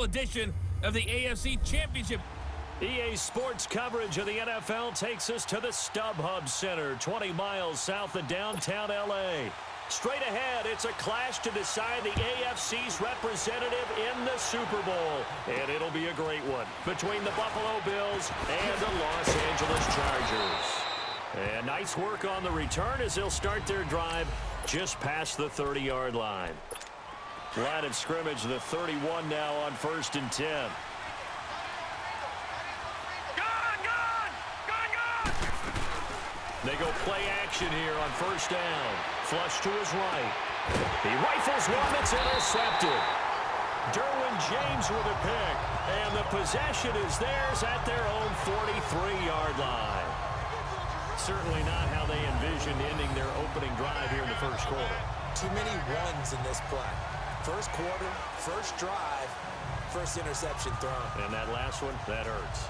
edition of the AFC Championship. EA Sports coverage of the NFL takes us to the StubHub Center, 20 miles south of downtown L.A. Straight ahead, it's a clash to decide the AFC's representative in the Super Bowl. And it'll be a great one between the Buffalo Bills and the Los Angeles Chargers. And nice work on the return as they'll start their drive just past the 30-yard line. Line of scrimmage, the 31 now on 1st and 10. They go play action here on 1st down. Flush to his right. He rifles one that's intercepted. Derwin James with a pick. And the possession is theirs at their own 43-yard line. Certainly not how they envisioned ending their opening drive here in the first quarter. Too many ones in this play. First quarter, first drive, first interception thrown. And that last one, that hurts.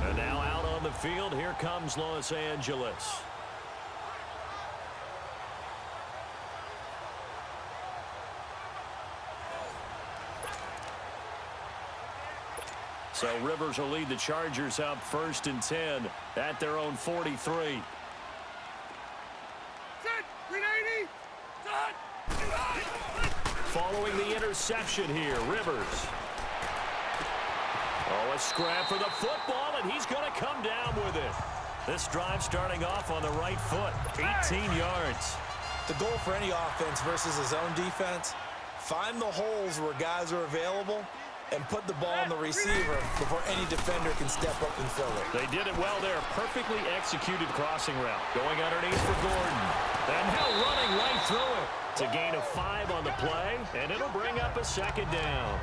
And now out on the field, here comes Los Angeles. So Rivers will lead the Chargers up 1st and 10 at their own 43. Following the interception here, Rivers. Oh, a scrap for the football, and he's going to come down with it. This drive starting off on the right foot, 18 yards. The goal for any offense versus his own defense, find the holes where guys are available and put the ball on the receiver before any defender can step up and fill it. They did it well there. Perfectly executed crossing route. Going underneath for Gordon. And now running right through it. It's a gain of 5 on the play, and it'll bring up a 2nd down.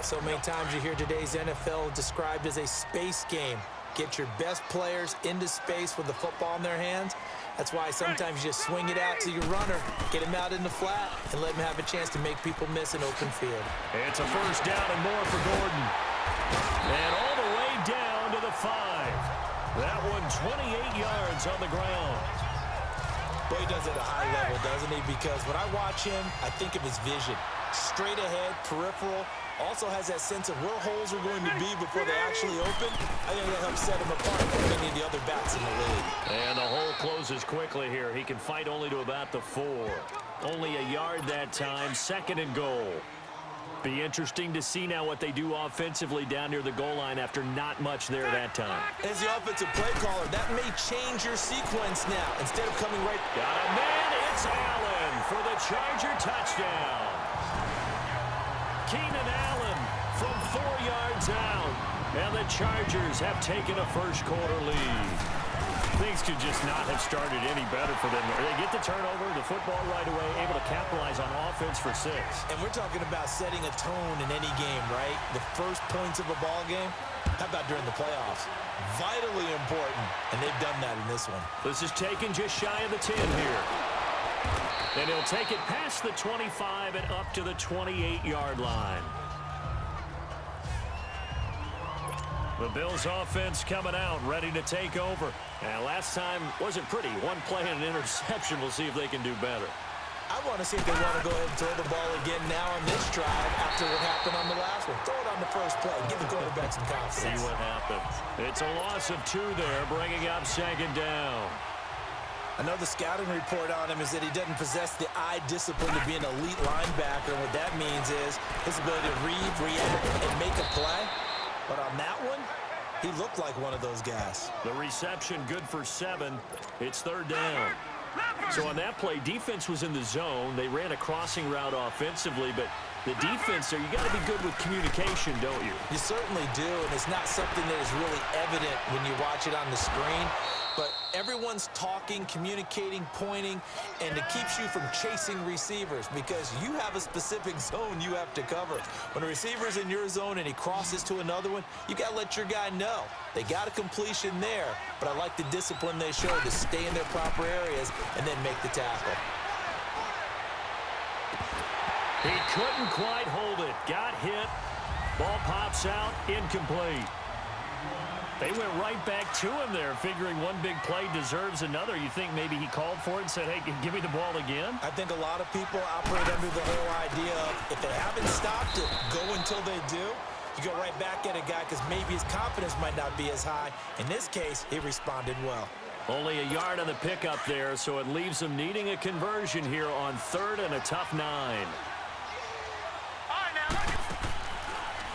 So many times you hear today's NFL described as a space game. Get your best players into space with the football in their hands. That's why sometimes you just swing it out to your runner, get him out in the flat, and let him have a chance to make people miss an open field. It's a 1st down and more for Gordon. And all the way down to the 5. That one 28 yards on the ground. Well, he does it at a high level, doesn't he? Because when I watch him, I think of his vision. Straight ahead, peripheral. Also has that sense of where holes are going to be before they actually open. I think that helps set him apart from many of the other backs in the league. And the hole closes quickly here. He can fight only to about the 4. Only a yard that time, 2nd and goal. Be interesting to see now what they do offensively down near the goal line after not much there that time. As the offensive play caller, that may change your sequence now. Instead of coming right... Got a man, it's Allen for the Charger touchdown. Keenan Allen from 4 yards out. And the Chargers have taken a first quarter lead. Things could just not have started any better for them. They get the turnover, the football right away, able to capitalize on offense for 6. And we're talking about setting a tone in any game, right? The first points of a ball game. How about during the playoffs? Vitally important, and they've done that in this one. This is taken just shy of the 10 here. And he'll take it past the 25 and up to the 28-yard line. The Bills offense coming out, ready to take over. And last time wasn't pretty. One play and an interception. We'll see if they can do better. I want to see if they want to go ahead and throw the ball again now on this drive after what happened on the last one. Throw it on the first play. Give the quarterback some confidence. See what happens. It's a loss of 2 there, bringing up 2nd down. I know the scouting report on him is that he doesn't possess the eye discipline to be an elite linebacker. And what that means is his ability to read, react, and make a play. But on that one, he looked like one of those guys. The reception good for 7. It's 3rd down. So on that play, defense was in the zone. They ran a crossing route offensively, but the defense there, you got to be good with communication, don't you? You certainly do, and it's not something that is really evident when you watch it on the screen. But everyone's talking, communicating, pointing, and it keeps you from chasing receivers because you have a specific zone you have to cover. When a receiver's in your zone and he crosses to another one, you got to let your guy know. They got a completion there, but I like the discipline they show to stay in their proper areas and then make the tackle. He couldn't quite hold it. Got hit. Ball pops out. Incomplete. They went right back to him there, figuring one big play deserves another. You think maybe he called for it and said, hey, give me the ball again? I think a lot of people operate under the whole idea of if they haven't stopped it, go until they do. You go right back at a guy because maybe his confidence might not be as high. In this case, he responded well. Only a yard on the pickup there, so it leaves them needing a conversion here on 3rd and a tough 9.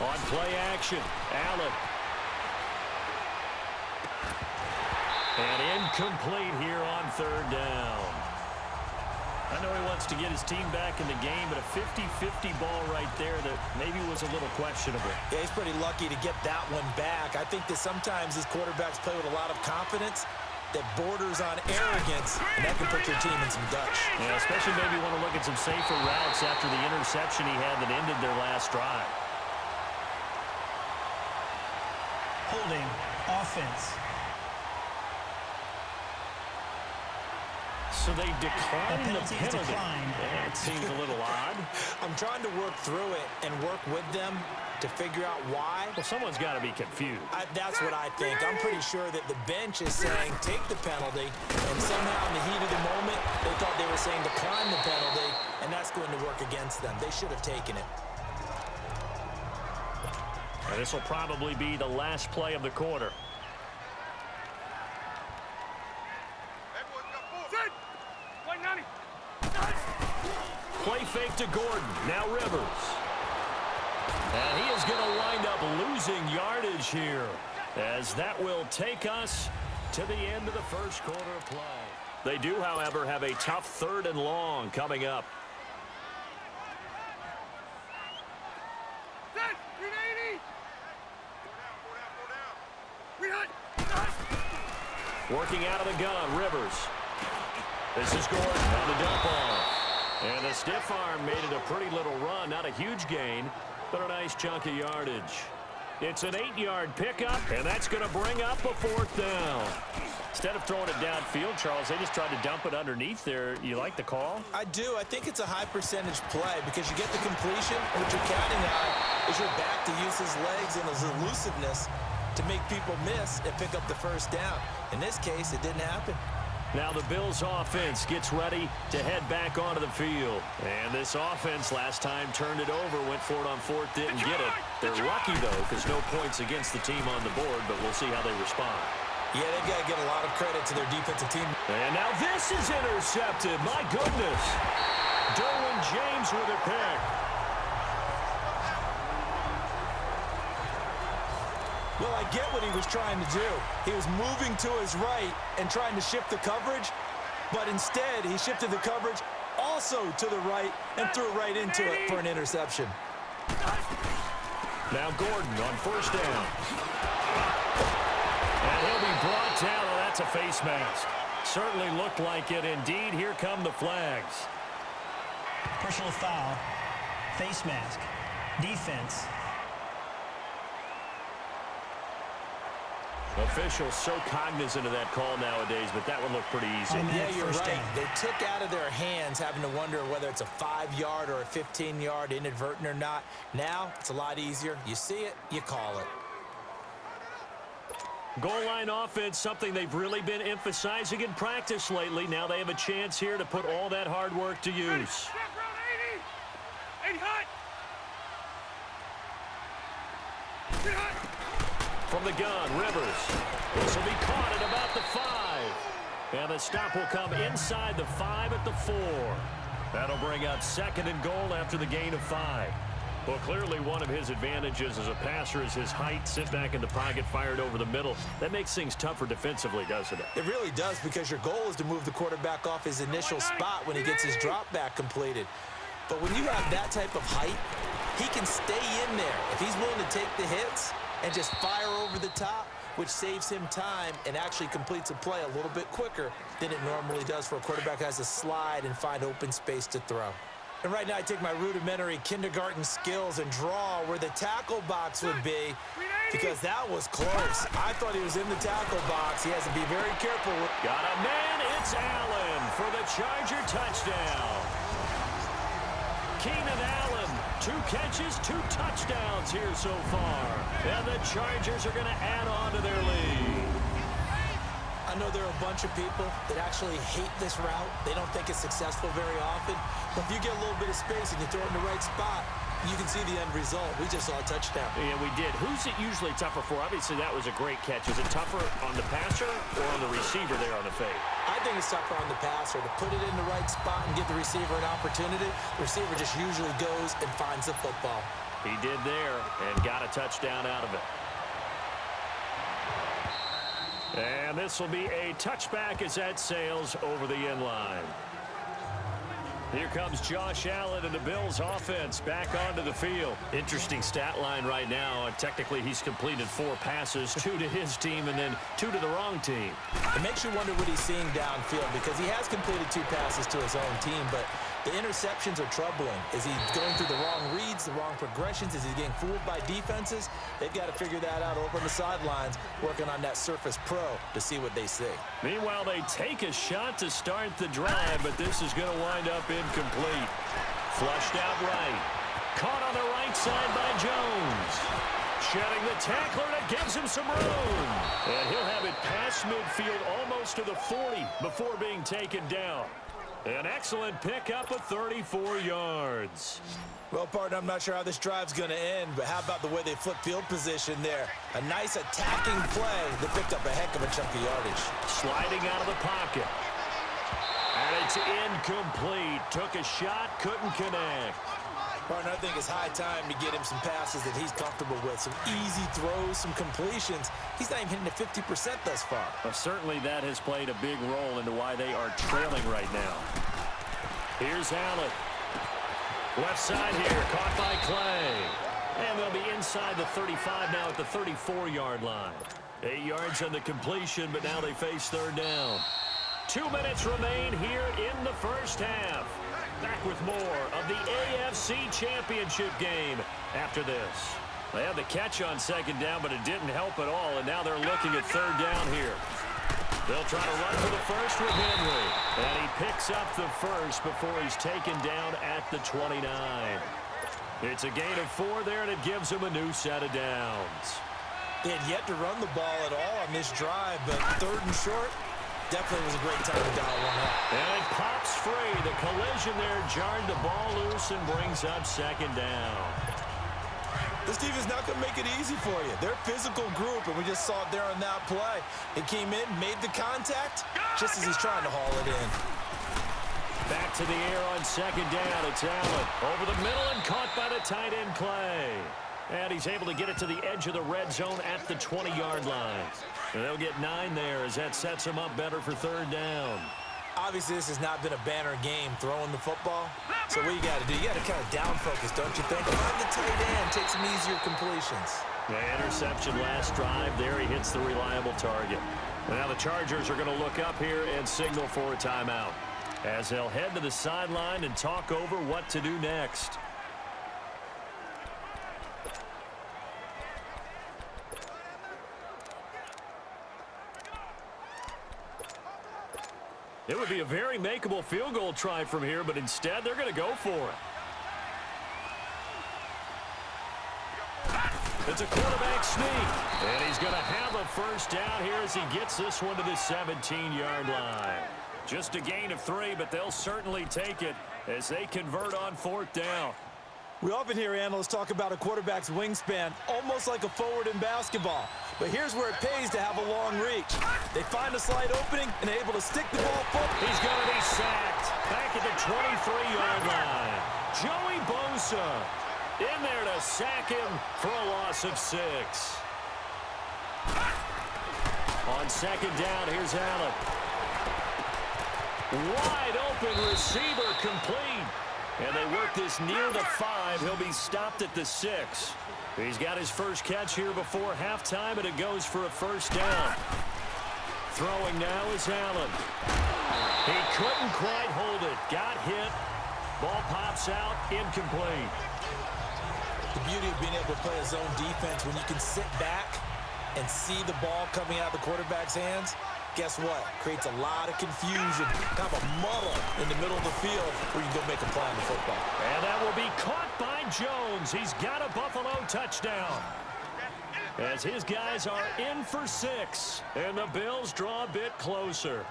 On play action, Allen. And incomplete here on 3rd down. I know he wants to get his team back in the game, but a 50-50 ball right there that maybe was a little questionable. Yeah, he's pretty lucky to get that one back. I think that sometimes these quarterbacks play with a lot of confidence that borders on arrogance, and that can put your team in some Dutch. Yeah, especially maybe want to look at some safer routes after the interception he had that ended their last drive. Holding offense. So they declined the penalty. Declined. It seems a little odd. I'm trying to work through it and work with them to figure out why. Well, someone's got to be confused. That's what I think. I'm pretty sure that the bench is saying take the penalty, and somehow in the heat of the moment, they thought they were saying decline the penalty, and that's going to work against them. They should have taken it. And this will probably be the last play of the quarter. Play fake to Gordon. Now Rivers. And he is going to wind up losing yardage here, as that will take us to the end of the first quarter of play. They do, however, have a tough 3rd and long coming up. Working out of the gun, Rivers. This is Gordon on the dump off. And a stiff arm made it a pretty little run. Not a huge gain, but a nice chunk of yardage. It's an 8-yard pickup, and that's going to bring up a 4th down. Instead of throwing it downfield, Charles, they just tried to dump it underneath there. You like the call? I do. I think it's a high percentage play because you get the completion. What you're counting on is your back to use his legs and his elusiveness to make people miss and pick up the 1st down. In this case, it didn't happen. Now the Bills offense gets ready to head back onto the field. And this offense last time turned it over, went for it on 4th, didn't get it. They're lucky, though, because no points against the team on the board, but we'll see how they respond. Yeah, they've got to give a lot of credit to their defensive team. And now this is intercepted. My goodness. Derwin James with a pick. Well, I get what he was trying to do. He was moving to his right and trying to shift the coverage, but instead he shifted the coverage also to the right and threw right into it for an interception. Now Gordon on 1st down. And he'll be brought down. Oh, that's a face mask. Certainly looked like it. Indeed, here come the flags. Personal foul. Face mask. Defense. Officials so cognizant of that call nowadays, but that one looked pretty easy. Yeah, you're right. They took out of their hands having to wonder whether it's a 5-yard or a 15-yard, inadvertent or not. Now, it's a lot easier. You see it, you call it. Goal line offense, something they've really been emphasizing in practice lately. Now they have a chance here to put all that hard work to use. 80 hot. From the gun, Rivers. This will be caught at about the 5. And the stop will come inside the 5 at the 4. That'll bring up 2nd and goal after the gain of 5. Well, clearly one of his advantages as a passer is his height. Sit back in the pocket, fired over the middle. That makes things tougher defensively, doesn't it? It really does, because your goal is to move the quarterback off his initial spot when he gets his drop back completed. But when you have that type of height, he can stay in there. If he's willing to take the hits and just fire over the top, which saves him time and actually completes a play a little bit quicker than it normally does for a quarterback who has to slide and find open space to throw. And right now I take my rudimentary kindergarten skills and draw where the tackle box would be, because that was close. I thought he was in the tackle box. He has to be very careful. Got a man. It's Allen for the Charger touchdown. Keenan Allen, 2 catches, 2 touchdowns here so far. And the Chargers are going to add on to their lead. I know there are a bunch of people that actually hate this route. They don't think it's successful very often. But if you get a little bit of space and you throw it in the right spot, you can see the end result. We just saw a touchdown. Yeah, we did. Who's it usually tougher for? Obviously, that was a great catch. Is it tougher on the passer or on the receiver there on the fade? I think it's tougher on the passer to put it in the right spot and give the receiver an opportunity. The receiver just usually goes and finds the football. He did there and got a touchdown out of it. And this will be a touchback as that sails over the end line. Here comes Josh Allen and the Bills offense back onto the field. Interesting stat line right now. Technically, he's completed 4 passes, 2 to his team and then 2 to the wrong team. It makes you wonder what he's seeing downfield because he has completed 2 passes to his own team, but the interceptions are troubling. Is he going through the wrong reads, the wrong progressions? Is he getting fooled by defenses? They've got to figure that out over on the sidelines, working on that Surface Pro to see what they see. Meanwhile, they take a shot to start the drive, but this is going to wind up incomplete. Flushed out right. Caught on the right side by Jones. Shedding the tackler, and it gives him some room. And he'll have it past midfield almost to the 40 before being taken down. An excellent pickup of 34 yards. Well, partner, I'm not sure how this drive's going to end, but how about the way they flip field position there? A nice attacking play that picked up a heck of a chunk of yardage. Sliding out of the pocket. And it's incomplete. Took a shot, couldn't connect. Partner, I think it's high time to get him some passes that he's comfortable with. Some easy throws, some completions. He's not even hitting the 50% thus far. Well, certainly that has played a big role into why they are trailing right now. Here's Allen. Left side here, caught by Clay. And they'll be inside the 35 now at the 34-yard line. 8 yards on the completion, but now they face 3rd down. 2 minutes remain here in the first half. Back with more of the AFC Championship game after this. They had the catch on 2nd down, but it didn't help at all, and now they're looking at 3rd down here. They'll try to run for the first with Henry, and he picks up the first before he's taken down at the 29. It's a gain of 4 there, and it gives him a new set of downs. They had yet to run the ball at all on this drive, but 3rd and short, definitely was a great time to dial one up. And it pops free. The collision there jarred the ball loose and brings up 2nd down. This defense not going to make it easy for you. They're a physical group, and we just saw it there on that play. He came in, made the contact, just as he's trying to haul it in. Back to the air on 2nd down. It's Allen over the middle and caught by the tight end Clay. And he's able to get it to the edge of the red zone at the 20-yard line. And they'll get 9 there as that sets him up better for 3rd down. Obviously, this has not been a banner game throwing the football. So what you got to do, you got to kind of down focus, don't you think? Find the tight end, take some easier completions. The interception last drive. There he hits the reliable target. Now the Chargers are going to look up here and signal for a timeout as they'll head to the sideline and talk over what to do next. It would be a very makeable field goal try from here, but instead they're going to go for it. It's a quarterback sneak, and he's going to have a first down here as he gets this one to the 17-yard line. Just a gain of 3, but they'll certainly take it as they convert on 4th down. We often hear analysts talk about a quarterback's wingspan, almost like a forward in basketball. But here's where it pays to have a long reach. They find a slight opening and able to stick the ball forward. He's going to be sacked back at the 23-yard line. Joey Bosa in there to sack him for a loss of 6. On 2nd down, here's Allen. Wide open receiver complete. And they work this near the 5. He'll be stopped at the 6. He's got his first catch here before halftime, and it goes for a first down. Throwing now is Allen. He couldn't quite hold it. Got hit. Ball pops out. Incomplete. The beauty of being able to play a zone defense when you can sit back and see the ball coming out of the quarterback's hands, guess what? Creates a lot of confusion, kind of a muddle in the middle of the field where you can go make a play on the football. And that will be caught by Jones. He's got a Buffalo touchdown. As his guys are in for 6, and the Bills draw a bit closer.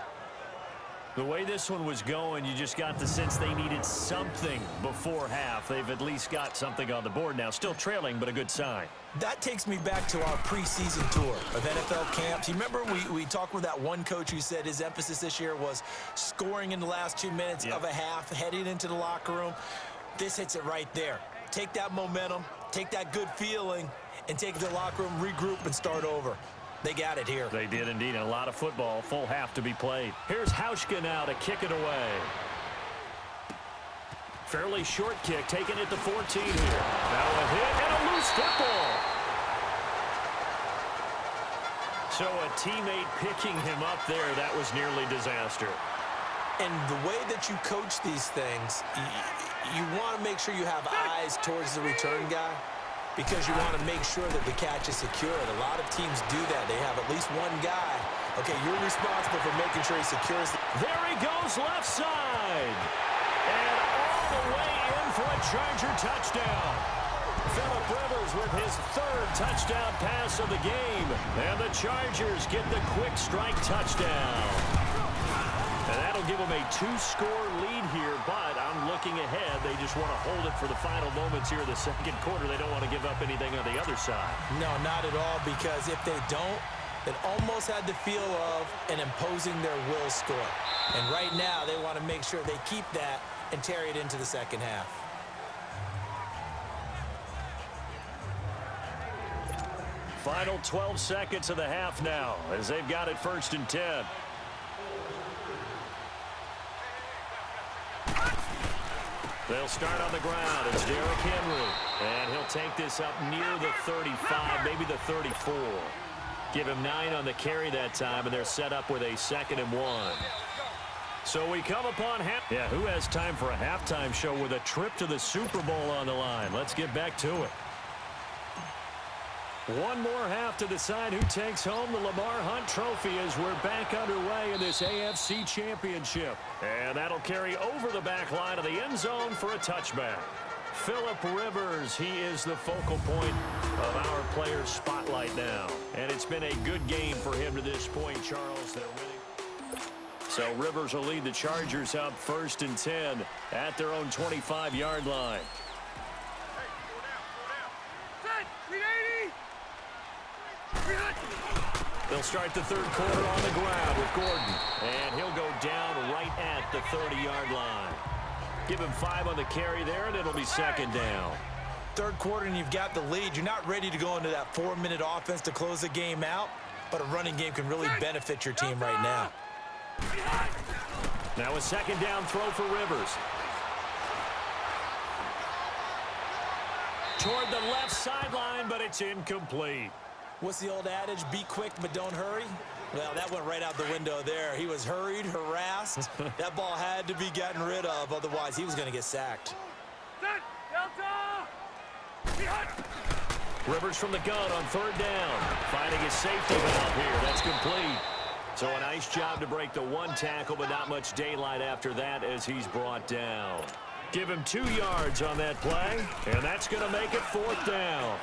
The way this one was going, you just got the sense they needed something before half. They've at least got something on the board now. Still trailing, but a good sign. That takes me back to our preseason tour of NFL camps. You remember we talked with that one coach who said his emphasis this year was scoring in the last 2 minutes of a half, heading into the locker room. This hits it right there. Take that momentum, take that good feeling, and take it to the locker room, regroup, and start over. They got it here. They did indeed. And a lot of football, full half to be played. Here's Hauschka now to kick it away. Fairly short kick, taking it to 14 here. Now a hit and a loose football. So a teammate picking him up there, that was nearly disaster. And the way that you coach these things, you want to make sure you have eyes towards the return guy, because you want to make sure that the catch is secured. A lot of teams do that. They have at least one guy. Okay, you're responsible for making sure he secures. There he goes, left side. And all the way in for a Charger touchdown. Phillip Rivers with his 3rd touchdown pass of the game. And the Chargers get the quick strike touchdown. And that'll give them a 2-score lead here, but I'm looking ahead. They just want to hold it for the final moments here in the second quarter. They don't want to give up anything on the other side. No, not at all, because if they don't, it almost had the feel of an imposing their will score. And right now, they want to make sure they keep that and carry it into the second half. Final 12 seconds of the half now, as they've got it 1st and 10. They'll start on the ground. It's Derrick Henry. And he'll take this up near the 35, maybe the 34. Give him 9 on the carry that time, and they're set up with a 2nd and 1. So we come upon half. Yeah, who has time for a halftime show with a trip to the Super Bowl on the line? Let's get back to it. One more half to decide who takes home the Lamar Hunt Trophy as we're back underway in this AFC Championship. And that'll carry over the back line of the end zone for a touchback. Phillip Rivers, he is the focal point of our players' spotlight now. And it's been a good game for him to this point, Charles. They're winning. So Rivers will lead the Chargers up 1st and 10 at their own 25-yard line. They'll start the 3rd quarter on the ground with Gordon. And he'll go down right at the 30-yard line. Give him 5 on the carry there, and it'll be 2nd down. 3rd quarter, and you've got the lead. You're not ready to go into that 4-minute offense to close the game out, but a running game can really benefit your team right now. Now a 2nd down throw for Rivers. Toward the left sideline, but it's incomplete. What's the old adage? Be quick, but don't hurry. Well, that went right out the window there. He was hurried, harassed. That ball had to be gotten rid of, otherwise he was going to get sacked. Rivers from the gun on 3rd down. Finding his safety valve here. That's complete. So a nice job to break the 1 tackle, but not much daylight after that as he's brought down. Give him 2 yards on that play, and that's going to make it 4th down.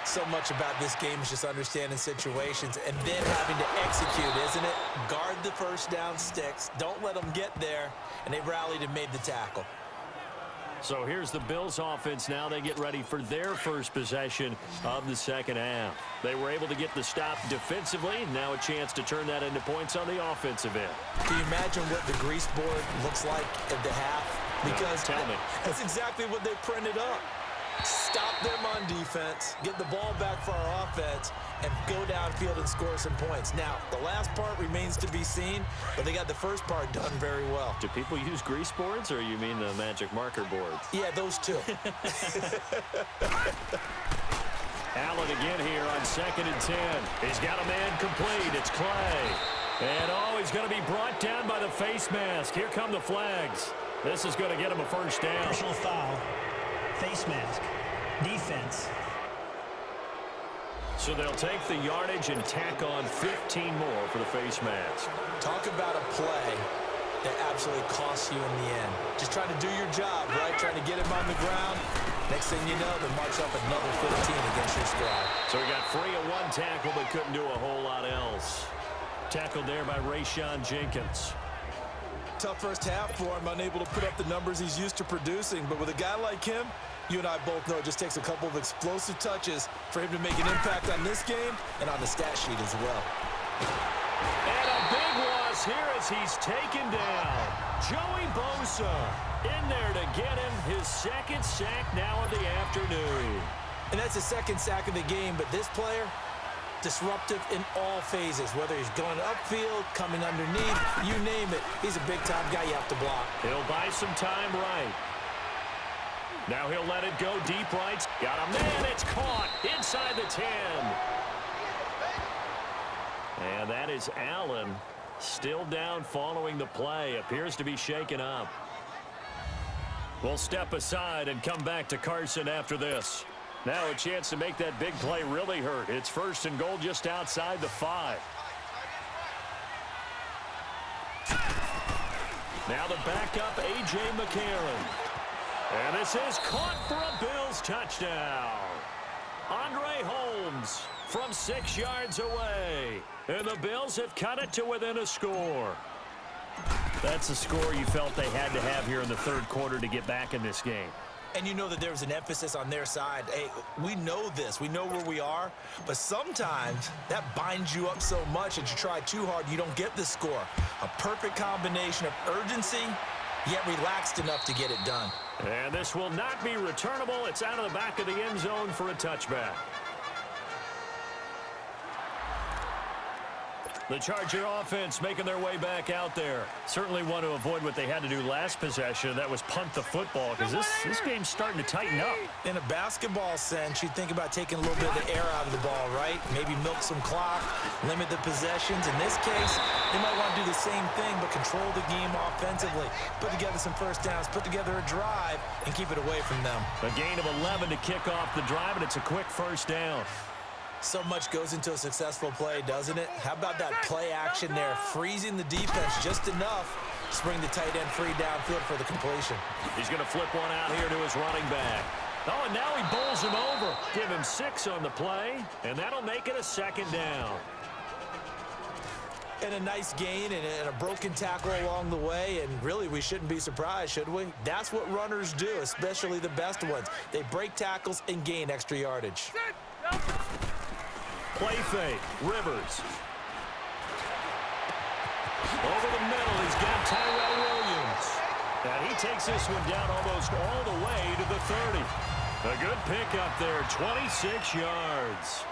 So much about this game is just understanding situations and then having to execute, isn't it? Guard the 1st down sticks. Don't let them get there. And they rallied and made the tackle. So here's the Bills offense now. They get ready for their first possession of the second half. They were able to get the stop defensively. Now a chance to turn that into points on the offensive end. Can you imagine what the grease board looks like at the half? Because tell me. That's exactly what they printed up. Stop them on defense, get the ball back for our offense, and go downfield and score some points. Now, the last part remains to be seen, but they got the first part done very well. Do people use grease boards, or you mean the magic marker boards? Yeah, those two. Allen again here on 2nd and 10. He's got a man complete. It's Clay. And, he's going to be brought down by the face mask. Here come the flags. This is going to get him a 1st down. Personal foul. Face mask. Defense. So they'll take the yardage and tack on 15 more for the face mask. Talk about a play that absolutely costs you in the end. Just trying to do your job, right? Trying to get him on the ground. Next thing you know, they march up another 15 against your squad. So he got free of one tackle but couldn't do a whole lot else. Tackled there by Rayshon Jenkins. Tough first half for him, unable to put up the numbers he's used to producing. But with a guy like him, you and I both know it just takes a couple of explosive touches for him to make an impact on this game and on the stat sheet as well. And a big loss here as he's taken down. Joey Bosa in there to get him his second sack now of the afternoon. And that's the second sack of the game, but this player, disruptive in all phases, whether he's going upfield, coming underneath, you name it. He's a big-time guy you have to block. He'll buy some time right. Now he'll let it go deep right. Got a man. It's caught inside the 10. And that is Allen still down following the play. Appears to be shaken up. We'll step aside and come back to Carson after this. Now a chance to make that big play really hurt. It's 1st and goal just outside the 5. Now the backup, A.J. McCarron. And this is caught for a Bills touchdown. Andre Holmes from 6 yards away. And the Bills have cut it to within a score. That's a score you felt they had to have here in the third quarter to get back in this game. And you know that there was an emphasis on their side. Hey, we know this. We know where we are. But sometimes that binds you up so much that you try too hard, you don't get the score. A perfect combination of urgency, yet relaxed enough to get it done. And this will not be returnable. It's out of the back of the end zone for a touchback. The Charger offense making their way back out there. Certainly want to avoid what they had to do last possession. That was punt the football, because this game's starting to tighten up. In a basketball sense, you think about taking a little bit of the air out of the ball, right? Maybe milk some clock, limit the possessions. In this case, they might want to do the same thing, but control the game offensively. Put together some first downs, put together a drive, and keep it away from them. A gain of 11 to kick off the drive, and it's a quick first down. So much goes into a successful play, doesn't it? How about that play action there? Freezing the defense just enough to bring the tight end free downfield for the completion. He's going to flip one out here to his running back. Oh, and now he bowls him over. Give him 6 on the play, and that'll make it a 2nd down. And a nice gain and a broken tackle along the way, and really we shouldn't be surprised, should we? That's what runners do, especially the best ones. They break tackles and gain extra yardage. Play fake, Rivers. Over the middle, he's got Tyrell Williams. And he takes this one down almost all the way to the 30. A good pickup there, 26 yards.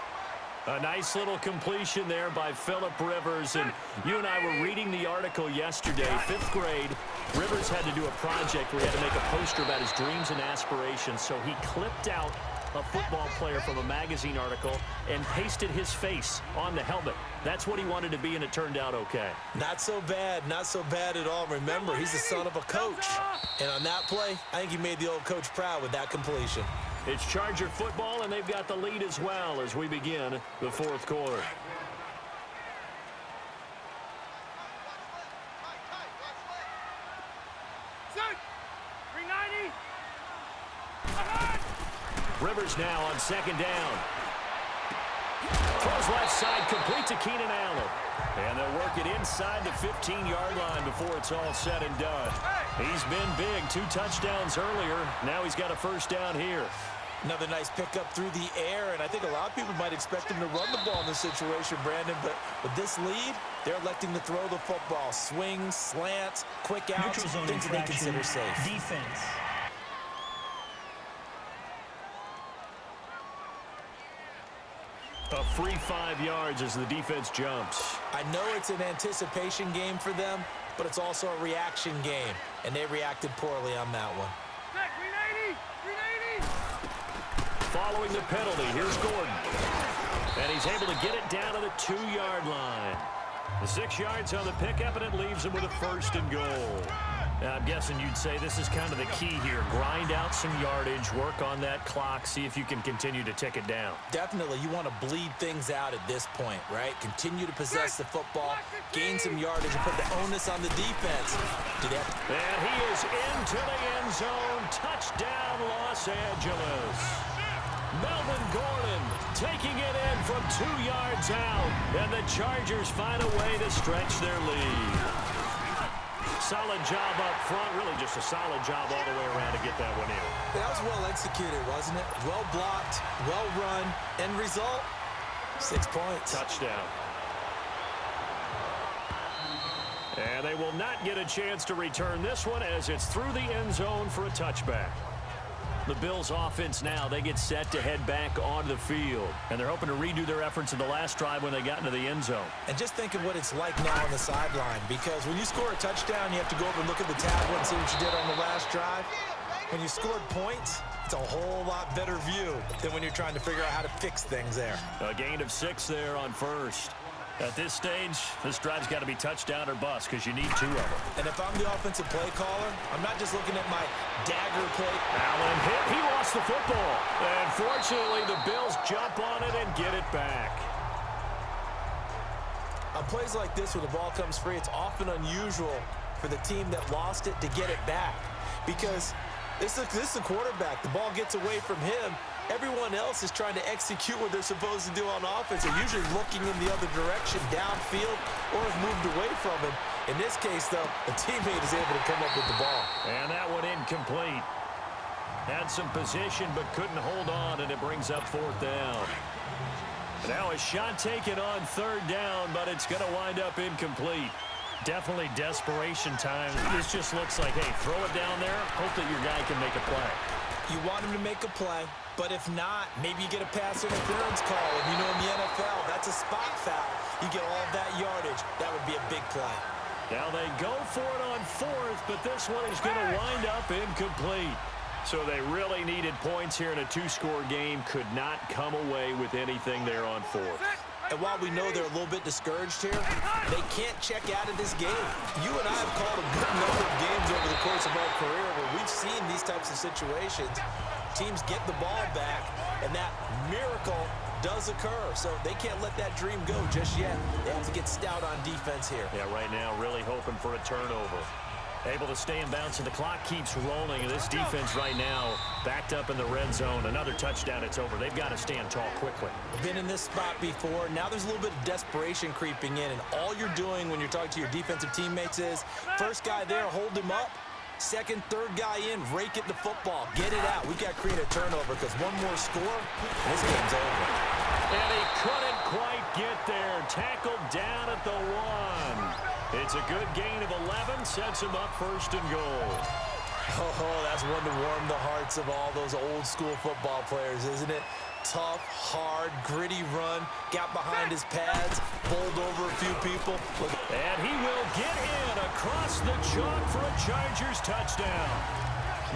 A nice little completion there by Phillip Rivers. And you and I were reading the article yesterday, 5th grade. Rivers had to do a project where he had to make a poster about his dreams and aspirations. So he clipped out a football player from a magazine article and pasted his face on the helmet. That's what he wanted to be, and it turned out okay. Not so bad at all. Remember, he's the son of a coach. And on that play, I think he made the old coach proud with that completion. It's Charger football, and they've got the lead as well as we begin the 4th quarter. Rivers now on 2nd down. Throws left side, complete to Keenan Allen. And they'll work it inside the 15-yard line before it's all said and done. He's been big, 2 touchdowns earlier. Now he's got a 1st down here. Another nice pickup through the air, and I think a lot of people might expect him to run the ball in this situation, Brandon, but with this lead, they're electing to throw the football. Swings, slants, quick outs, things that they consider safe. Defense. A free 5 yards as the defense jumps. I know it's an anticipation game for them, but it's also a reaction game, and they reacted poorly on that one. Following the penalty, here's Gordon. And he's able to get it down to the 2-yard line. The 6 yards on the pickup, and it leaves him with a 1st and goal. Now, I'm guessing you'd say this is kind of the key here. Grind out some yardage, work on that clock, see if you can continue to tick it down. Definitely, you want to bleed things out at this point, right? Continue to possess the football, gain some yardage, and put the onus on the defense. And he is into the end zone. Touchdown, Los Los Angeles. Melvin Gordon taking it in from 2 yards out, and the Chargers find a way to stretch their lead. Solid job up front, really just a solid job all the way around to get that one in. That was well executed, wasn't it? Well blocked, well run. End result, 6 points. Touchdown. And they will not get a chance to return this one as it's through the end zone for a touchback. The Bills offense now, they get set to head back onto the field. And they're hoping to redo their efforts in the last drive when they got into the end zone. And just think of what it's like now on the sideline, because when you score a touchdown, you have to go over and look at the tablet and see what you did on the last drive. When you scored points, it's a whole lot better view than when you're trying to figure out how to fix things there. A gain of 6 there on first. At this stage, this drive's got to be touchdown or bust because you need 2 of them. And if I'm the offensive play caller, I'm not just looking at my dagger play. Allen hit. He lost the football. And fortunately, the Bills jump on it and get it back. On plays like this where the ball comes free, it's often unusual for the team that lost it to get it back. Because this is a quarterback. The ball gets away from him. Everyone else is trying to execute what they're supposed to do on offense. They're usually looking in the other direction, downfield, or have moved away from him. In this case, though, a teammate is able to come up with the ball. And that one incomplete. Had some position, but couldn't hold on, and it brings up 4th down. Now a shot taken on 3rd down, but it's going to wind up incomplete. Definitely desperation time. This just looks like, hey, throw it down there, hope that your guy can make a play. You want him to make a play, but if not, maybe you get a pass interference call. And you know in the NFL, that's a spot foul. You get all of that yardage. That would be a big play. Now they go for it on 4th, but this one is going to wind up incomplete. So they really needed points here in a 2-score game. Could not come away with anything there on 4th. And while we know they're a little bit discouraged here, they can't check out of this game. You and I have called a good number of games over the course of our career where we've seen these types of situations. Teams get the ball back, and that miracle does occur. So they can't let that dream go just yet. They have to get stout on defense here. Yeah, right now really hoping for a turnover. Able to stay in bounds, and the clock keeps rolling. And this defense right now backed up in the red zone. Another touchdown, it's over. They've got to stand tall quickly. Been in this spot before. Now there's a little bit of desperation creeping in, and all you're doing when you're talking to your defensive teammates is, first guy there, hold him up. Second, third guy in, rake at the football. Get it out. We've got to create a turnover because one more score, and this game's over. And he couldn't quite get there. Tackled down at the 1. It's a good gain of 11, sets him up 1st and goal. Oh, that's one to warm the hearts of all those old school football players, isn't it? Tough, hard, gritty run, got behind his pads, bowled over a few people. And he will get in across the chalk for a Chargers touchdown.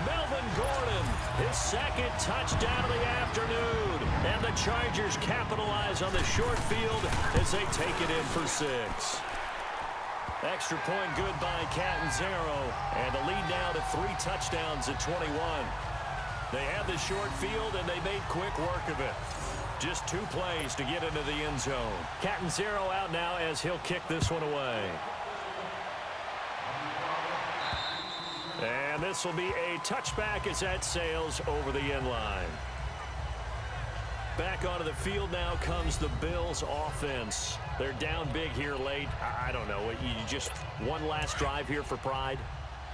Melvin Gordon, his 2nd touchdown of the afternoon. And the Chargers capitalize on the short field as they take it in for 6. Extra point good by Catanzaro, and the lead now to 3 touchdowns at 21. They had the short field, and they made quick work of it. Just 2 plays to get into the end zone. Catanzaro out now as he'll kick this one away. And this will be a touchback as that sails over the end line. Back onto the field now comes the Bills offense. They're down big here late. I don't know. You just one last drive here for pride?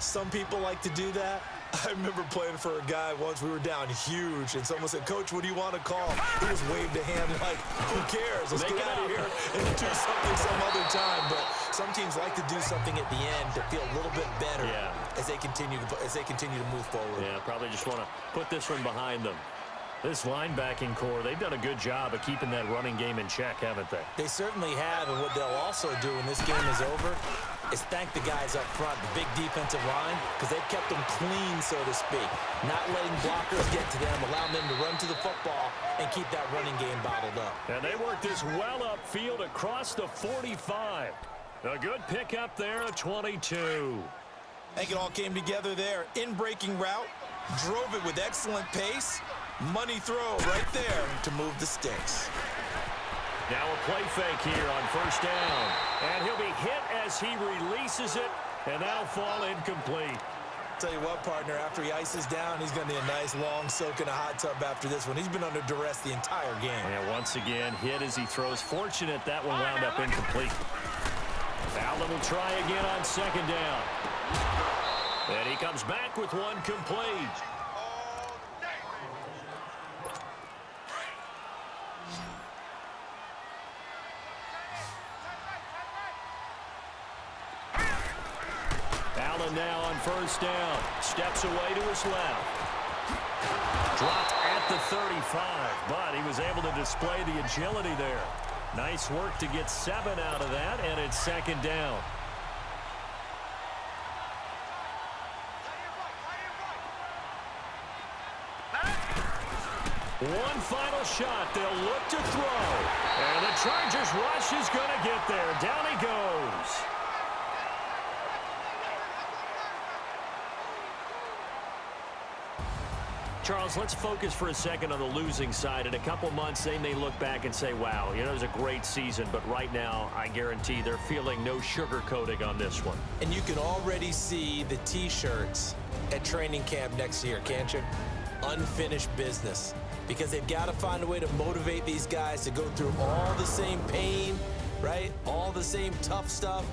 Some people like to do that. I remember playing for a guy once. We were down huge, and someone said, "Coach, what do you want to call?" He just waved a hand like, who cares? Let's get out of here and do something some other time. But some teams like to do something at the end to feel a little bit better as they continue to move forward. Yeah, probably just want to put this one behind them. This linebacking core, they've done a good job of keeping that running game in check, haven't they? They certainly have, and what they'll also do when this game is over is thank the guys up front, the big defensive line, because they've kept them clean, so to speak. Not letting blockers get to them, allowing them to run to the football and keep that running game bottled up. And they work this well upfield across the 45. A good pickup there at 22. I think it all came together there. In-breaking route, drove it with excellent pace. Money throw right there to move the sticks. Now a play fake here on 1st down. And he'll be hit as he releases it, and that'll fall incomplete. Tell you what, partner, after he ices down, he's going to need a nice, long soak in a hot tub after this one. He's been under duress the entire game. And once again, hit as he throws. Fortunate that one wound up incomplete. Allen will try again on second down. And he comes back with one complete. Allen now on first down. Steps away to his left. Dropped at the 35, but he was able to display the agility there. Nice work to get 7 out of that, and it's second down. One final shot. They'll look to throw. And the Chargers rush is going to get there. Down he goes. Charles, let's focus for a second on the losing side. In a couple months, they may look back and say, wow, it was a great season. But right now, I guarantee they're feeling no sugarcoating on this one. And you can already see the T-shirts at training camp next year, can't you? Unfinished business. Because they've got to find a way to motivate these guys to go through all the same pain, right? All the same tough stuff.